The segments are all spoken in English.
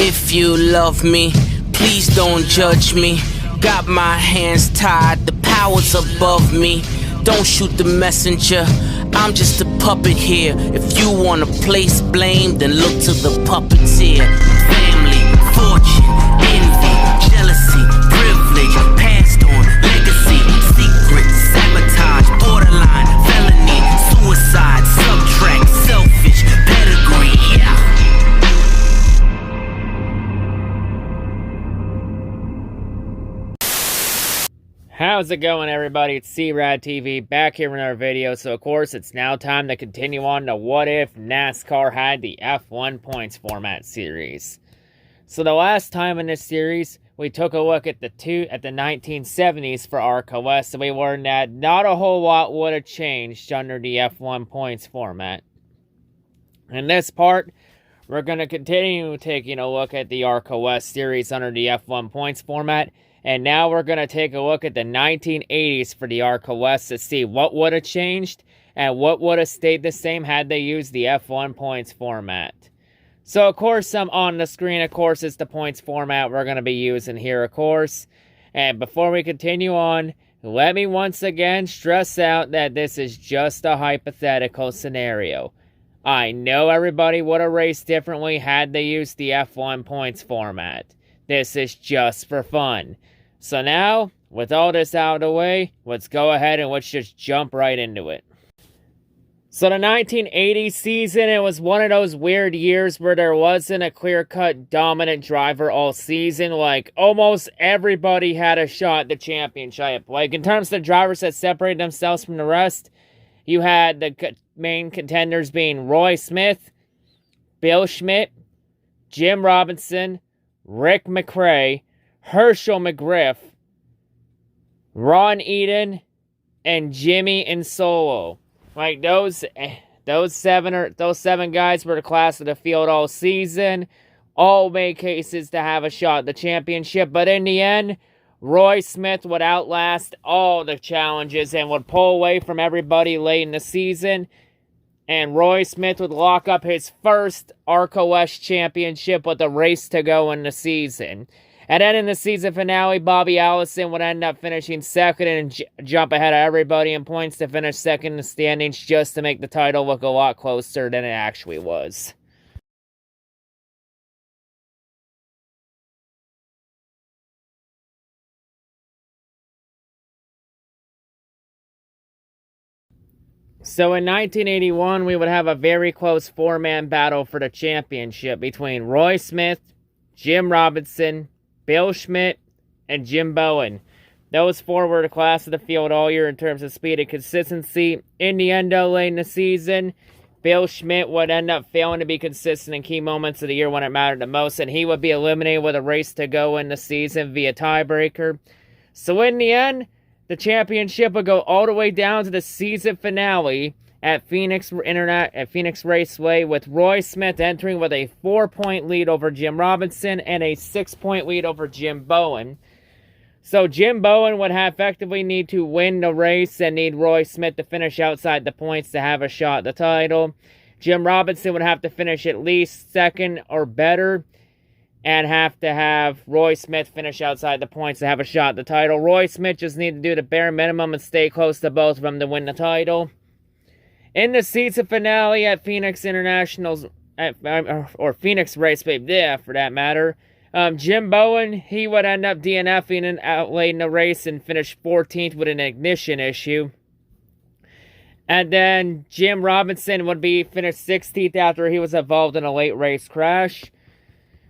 If you love me, please don't judge me. Got my hands tied, the power's above me. Don't shoot the messenger, I'm just a puppet here. If you wanna place blame, then look to the puppeteer. Family, fortune, envy, jealousy, privilege, passed on, legacy, secret, sabotage, borderline, felony, suicide, subtract, selfish, pedigree, yeah. How's it going, everybody? It's C-RadTV back here with another video. So, of course, it's now time to continue on to What If NASCAR Had the F1 Points Format series. So, the last time in this series, we took a look at the 1970s for ARCA West, and we learned that not a whole lot would have changed under the F1 Points format. In this part, we're going to continue taking a look at the ARCA West series under the F1 Points format. And now we're going to take a look at the 1980s for the ARCA West to see what would have changed and what would have stayed the same had they used the F1 points format. So, of course, on the screen, of course, is the points format we're going to be using here, of course. And before we continue on, let me once again stress out that this is just a hypothetical scenario. I know everybody would have raced differently had they used the F1 points format. This is just for fun. So now, with all this out of the way, let's go ahead and let's just jump right into it. So the 1980 season, it was one of those weird years where there wasn't a clear-cut dominant driver all season. Like, almost everybody had a shot at the championship. Like, in terms of the drivers that separated themselves from the rest, you had the main contenders being Roy Smith, Bill Schmidt, Jim Robinson, Rick McRae, Herschel McGriff, Ron Eden, and Jimmy Insolo. Like those seven guys were the class of the field all season. All made cases to have a shot at the championship, but in the end, Roy Smith would outlast all the challenges and would pull away from everybody late in the season. And Roy Smith would lock up his first ARCA West championship with a race to go in the season. And then in the season finale, Bobby Allison would end up finishing second and jump ahead of everybody in points to finish second in the standings just to make the title look a lot closer than it actually was. So in 1981, we would have a very close four-man battle for the championship between Roy Smith, Jim Robinson, Bill Schmidt, and Jim Bowen. Those four were the class of the field all year in terms of speed and consistency. In the end, though, late in the season, Bill Schmidt would end up failing to be consistent in key moments of the year when it mattered the most, and he would be eliminated with a race to go in the season via tiebreaker. So in the end, the championship would go all the way down to the season finale at Phoenix Raceway, with Roy Smith entering with a 4-point lead over Jim Robinson and a 6-point lead over Jim Bowen. So Jim Bowen would effectively need to win the race and need Roy Smith to finish outside the points to have a shot at the title. Jim Robinson would have to finish at least second or better and have to have Roy Smith finish outside the points to have a shot at the title. Roy Smith just needed to do the bare minimum and stay close to both of them to win the title. In the season finale at Phoenix Phoenix Raceway, yeah, for that matter, Jim Bowen, he would end up DNFing and out late in the race and finish 14th with an ignition issue. And then Jim Robinson would be finished 16th after he was involved in a late race crash.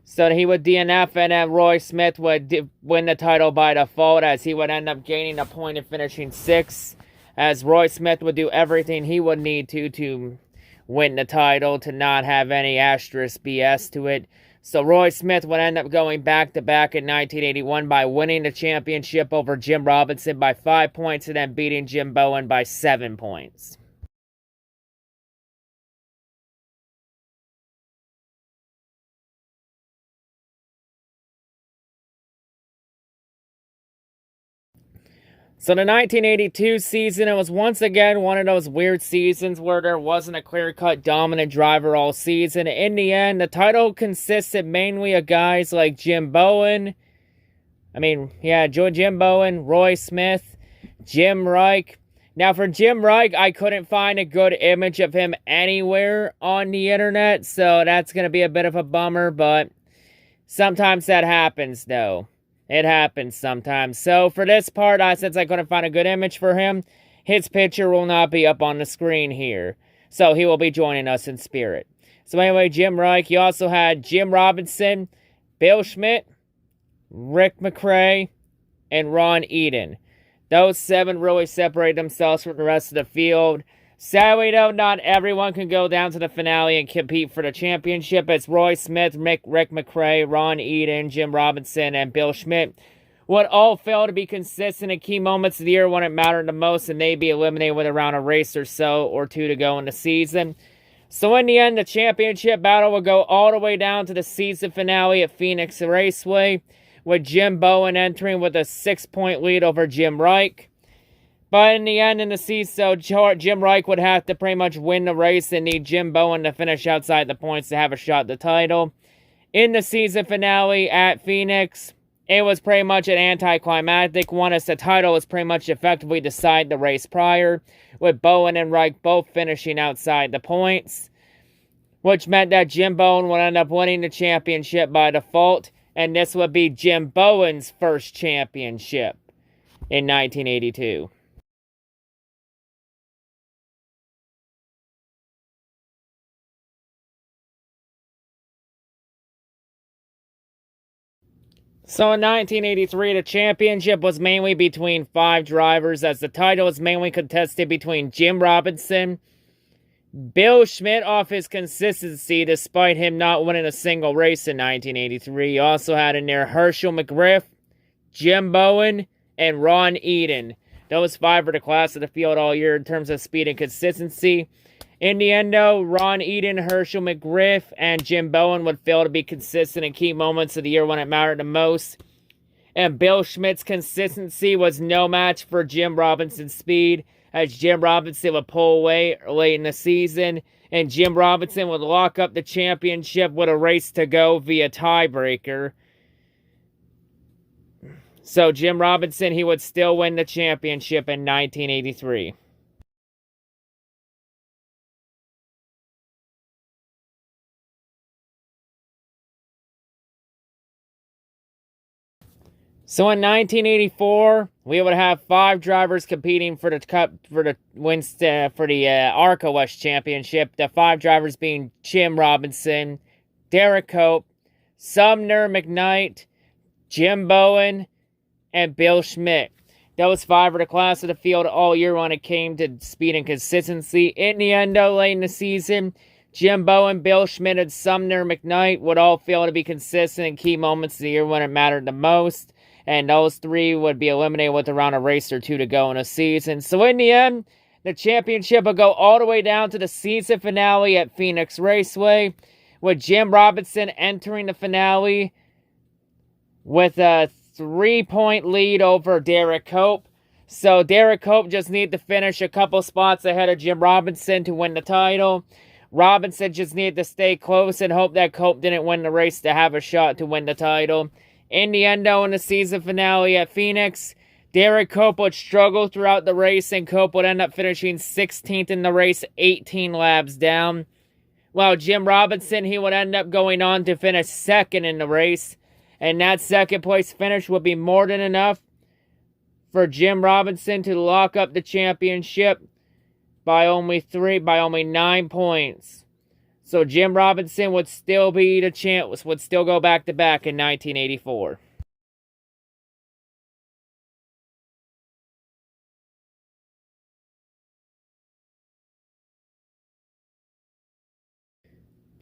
So he would DNF, and then Roy Smith would win the title by default, as he would end up gaining a point and finishing 6th, as Roy Smith would do everything he would need to win the title, to not have any asterisk BS to it. So Roy Smith would end up going back-to-back in 1981 by winning the championship over Jim Robinson by 5 points and then beating Jim Bowen by 7 points. So the 1982 season, it was once again one of those weird seasons where there wasn't a clear-cut dominant driver all season. In the end, the title consisted mainly of guys like Jim Bowen. Jim Bowen, Roy Smith, Jim Reich. Now for Jim Reich, I couldn't find a good image of him anywhere on the internet, so that's going to be a bit of a bummer, but sometimes that happens, though. It happens sometimes. So for this part, since I couldn't find a good image for him, his picture will not be up on the screen here. So he will be joining us in spirit. So anyway, Jim Reich. You also had Jim Robinson, Bill Schmidt, Rick McRae, and Ron Eden. Those 7 really separate themselves from the rest of the field. Sadly, though, not everyone can go down to the finale and compete for the championship. It's Roy Smith, Rick McRae, Ron Eden, Jim Robinson, and Bill Schmidt would all fail to be consistent in key moments of the year when it mattered the most, and they'd be eliminated with around a race or so or 2 to go in the season. So in the end, the championship battle will go all the way down to the season finale at Phoenix Raceway, with Jim Bowen entering with a 6-point lead over Jim Reich. But in the end, in the season, Jim Reich would have to pretty much win the race and need Jim Bowen to finish outside the points to have a shot at the title. In the season finale at Phoenix, it was pretty much an anticlimactic one, as the title was pretty much effectively decided the race prior, with Bowen and Reich both finishing outside the points, which meant that Jim Bowen would end up winning the championship by default, and this would be Jim Bowen's first championship in 1982. So in 1983, the championship was mainly between 5 drivers, as the title was mainly contested between Jim Robinson, Bill Schmidt off his consistency despite him not winning a single race in 1983. You also had in there Herschel McGriff, Jim Bowen, and Ron Eden. Those 5 were the class of the field all year in terms of speed and consistency. In the end, though, Ron Eden, Herschel McGriff, and Jim Bowen would fail to be consistent in key moments of the year when it mattered the most. And Bill Schmidt's consistency was no match for Jim Robinson's speed, as Jim Robinson would pull away late in the season, and Jim Robinson would lock up the championship with a race to go via tiebreaker. So Jim Robinson, he would still win the championship in 1983. So in 1984, we would have 5 drivers competing for the cup for the ARCA West Championship. The 5 drivers being Jim Robinson, Derek Cope, Sumner McKnight, Jim Bowen, and Bill Schmidt. Those 5 were the class of the field all year when it came to speed and consistency. In the end, though, late in the season, Jim Bowen, Bill Schmidt, and Sumner McKnight would all fail to be consistent in key moments of the year when it mattered the most. And those 3 would be eliminated with around a race or 2 to go in a season. So in the end, the championship will go all the way down to the season finale at Phoenix Raceway, with Jim Robinson entering the finale with a 3-point lead over Derek Cope. So Derek Cope just needed to finish a couple spots ahead of Jim Robinson to win the title. Robinson just needed to stay close and hope that Cope didn't win the race to have a shot to win the title. In the end, though, in the season finale at Phoenix, Derek Cope would struggle throughout the race, and Cope would end up finishing 16th in the race, 18 laps down. While Jim Robinson, he would end up going on to finish 2nd in the race, and that 2nd place finish would be more than enough for Jim Robinson to lock up the championship by only 9 points. So Jim Robinson would still be the champ, would still go back-to-back in 1984.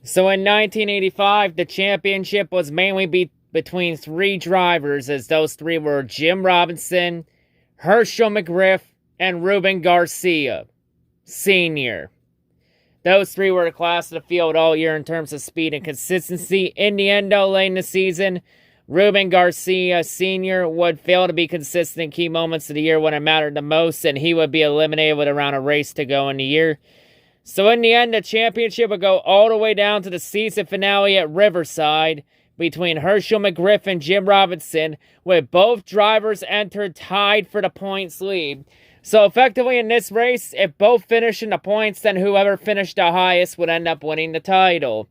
So in 1985, the championship was mainly between 3 drivers, as those 3 were Jim Robinson, Herschel McGriff, and Ruben Garcia, Sr. Those 3 were the class of the field all year in terms of speed and consistency. In the end, though, late in the season, Ruben Garcia Sr. would fail to be consistent in key moments of the year when it mattered the most, and he would be eliminated with around a race to go in the year. So in the end, the championship would go all the way down to the season finale at Riverside between Herschel McGriff and Jim Robinson, with both drivers entered tied for the points lead. So effectively in this race, if both finish in the points, then whoever finished the highest would end up winning the title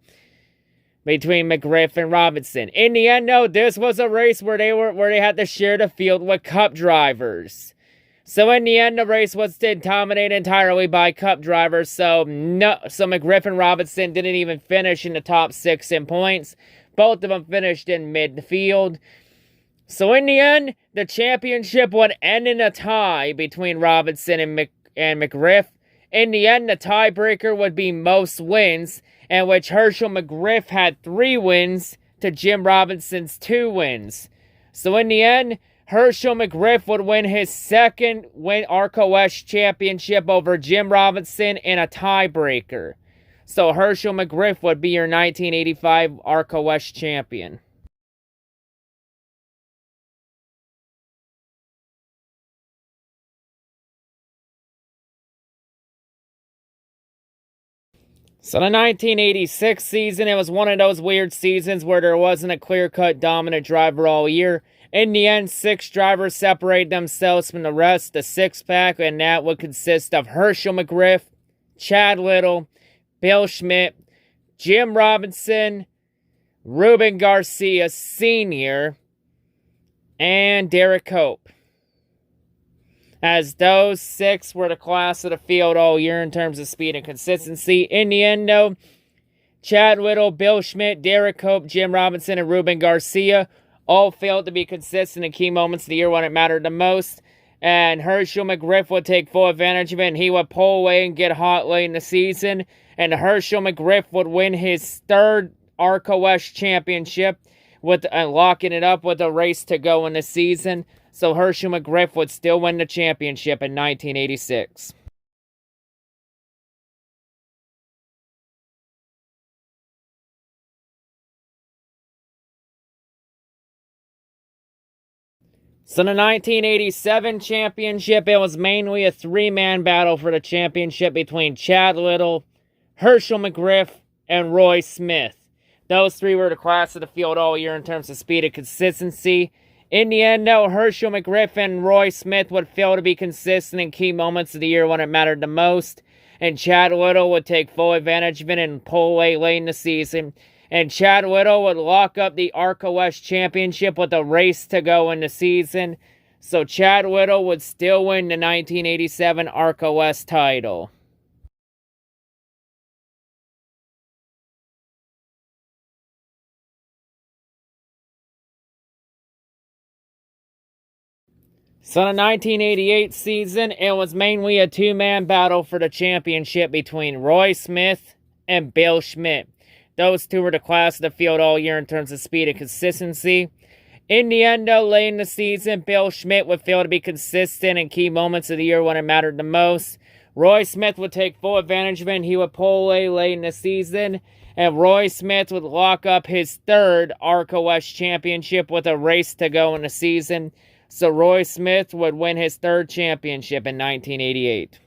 between McGriff and Robinson. In the end, though, this was a race where they had to share the field with Cup drivers. So in the end, the race was dominated entirely by Cup drivers. So McGriff and Robinson didn't even finish in the top 6 in points. Both of them finished in midfield. So in the end, the championship would end in a tie between Robinson and McGriff. In the end, the tiebreaker would be most wins, in which Herschel McGriff had 3 wins to Jim Robinson's 2 wins. So in the end, Herschel McGriff would win his second ARCA West championship over Jim Robinson in a tiebreaker. So Herschel McGriff would be your 1985 ARCA West champion. So the 1986 season, it was one of those weird seasons where there wasn't a clear-cut dominant driver all year. In the end, 6 drivers separated themselves from the rest, the 6-pack, and that would consist of Herschel McGriff, Chad Little, Bill Schmidt, Jim Robinson, Ruben Garcia Sr., and Derek Cope. As those 6 were the class of the field all year in terms of speed and consistency. In the end, though, Chad Little, Bill Schmidt, Derek Cope, Jim Robinson, and Ruben Garcia all failed to be consistent in key moments of the year when it mattered the most. And Herschel McGriff would take full advantage of it, and he would pull away and get hot late in the season. And Herschel McGriff would win his 3rd ARCA West championship, with locking it up with a race to go in the season. So Herschel McGriff would still win the championship in 1986. So the 1987 championship, it was mainly a 3-man battle for the championship between Chad Little, Herschel McGriff, and Roy Smith. Those 3 were the class of the field all year in terms of speed and consistency. In the end, though, Herschel McGriff and Roy Smith would fail to be consistent in key moments of the year when it mattered the most. And Chad Little would take full advantage of it and pull away late in the season. And Chad Little would lock up the ARCA West championship with a race to go in the season. So Chad Little would still win the 1987 ARCA West title. So the 1988 season, it was mainly a 2-man battle for the championship between Roy Smith and Bill Schmidt. Those 2 were the class of the field all year in terms of speed and consistency. In the end, though, late in the season, Bill Schmidt would fail to be consistent in key moments of the year when it mattered the most. Roy Smith would take full advantage of it, and he would pull away late in the season. And Roy Smith would lock up his 3rd ARCA West championship with a race to go in the season. So Roy Smith would win his 3rd championship in 1988.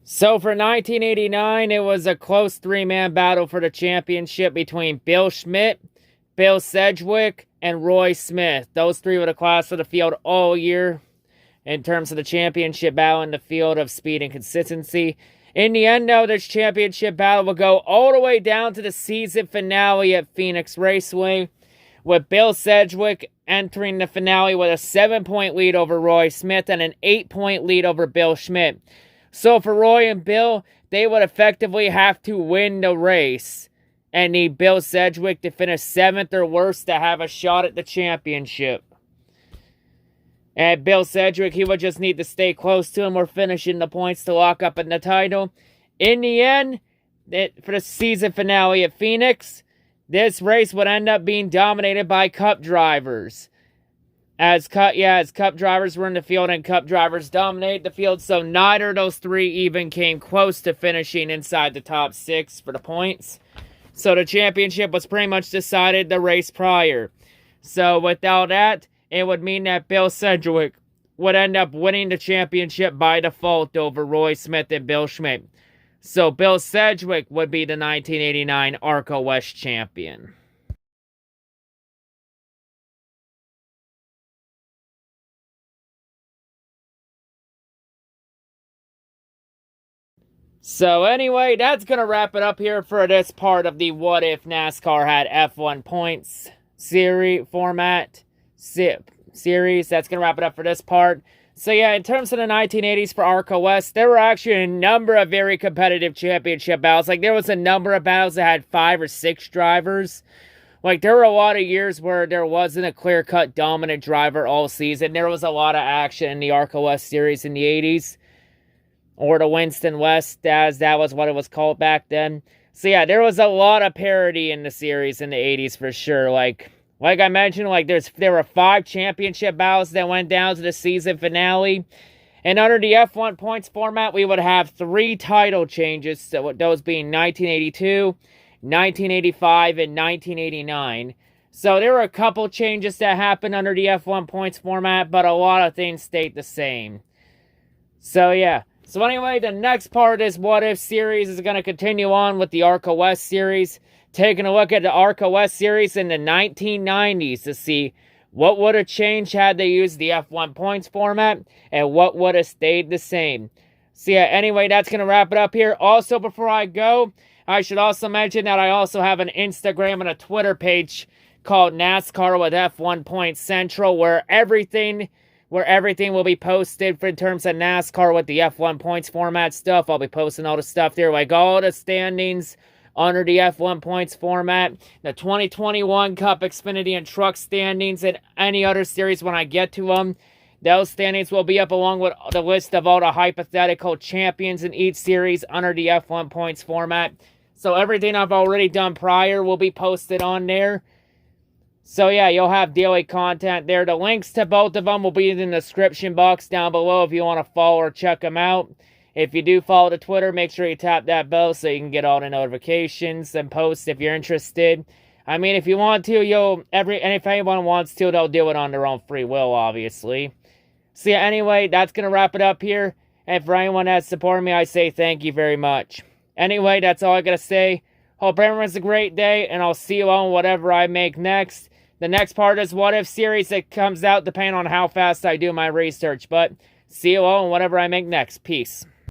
So for 1989, it was a close 3-man battle for the championship between Bill Schmidt, Bill Sedgwick, and Roy Smith. Those 3 were the class of the field all year in terms of the championship battle in the field of speed and consistency. In the end, though, this championship battle will go all the way down to the season finale at Phoenix Raceway, with Bill Sedgwick entering the finale with a 7-point lead over Roy Smith and an 8-point lead over Bill Schmidt. So for Roy and Bill, they would effectively have to win the race and need Bill Sedgwick to finish 7th or worse to have a shot at the championship. And Bill Sedgwick, he would just need to stay close to him or finish in the points to lock up in the title. In the end, for the season finale at Phoenix, this race would end up being dominated by Cup drivers. As Cup drivers were in the field and Cup drivers dominate the field, so neither of those three even came close to finishing inside the top 6 for the points. So the championship was pretty much decided the race prior. So without that, it would mean that Bill Sedgwick would end up winning the championship by default over Roy Smith and Bill Schmidt. So Bill Sedgwick would be the 1989 ARCA West champion. So anyway, that's going to wrap it up here for this part of the What If NASCAR Had F1 Points series format series. That's going to wrap it up for this part. So yeah, in terms of the 1980s for ARCA West, there were actually a number of very competitive championship battles. Like, there was a number of battles that had 5 or 6 drivers. Like, there were a lot of years where there wasn't a clear-cut dominant driver all season. There was a lot of action in the ARCA West series in the 80s. Or the Winston West, as that was what it was called back then. So yeah, there was a lot of parity in the series in the 80s for sure. Like I mentioned, like there were 5 championship battles that went down to the season finale. And under the F1 points format, we would have 3 title changes. So those being 1982, 1985, and 1989. So there were a couple changes that happened under the F1 points format, but a lot of things stayed the same. So yeah. So anyway, the next part of this What If series is going to continue on with the ARCA West series. Taking a look at the ARCA West series in the 1990s to see what would have changed had they used the F1 points format and what would have stayed the same. So yeah, anyway, that's going to wrap it up here. Also, before I go, I should also mention that I also have an Instagram and a Twitter page called NASCAR with F1 Points Central, where everything will be posted in terms of NASCAR with the F1 points format stuff. I'll be posting all the stuff there, like all the standings under the F1 points format, the 2021 Cup, Xfinity, and Truck standings, and any other series when I get to them. Those standings will be up along with the list of all the hypothetical champions in each series under the F1 points format. So everything I've already done prior will be posted on there. So yeah, you'll have daily content there. The links to both of them will be in the description box down below if you want to follow or check them out. If you do follow the Twitter, make sure you tap that bell so you can get all the notifications and posts if you're interested. I mean, if you want to, and if anyone wants to, they'll do it on their own free will, obviously. So yeah, anyway, that's going to wrap it up here. And for anyone that's supported me, I say thank you very much. Anyway, that's all I got to say. Hope everyone's a great day, and I'll see you on whatever I make next. The next part is What If series that comes out depending on how fast I do my research. But see you all in whatever I make next. Peace.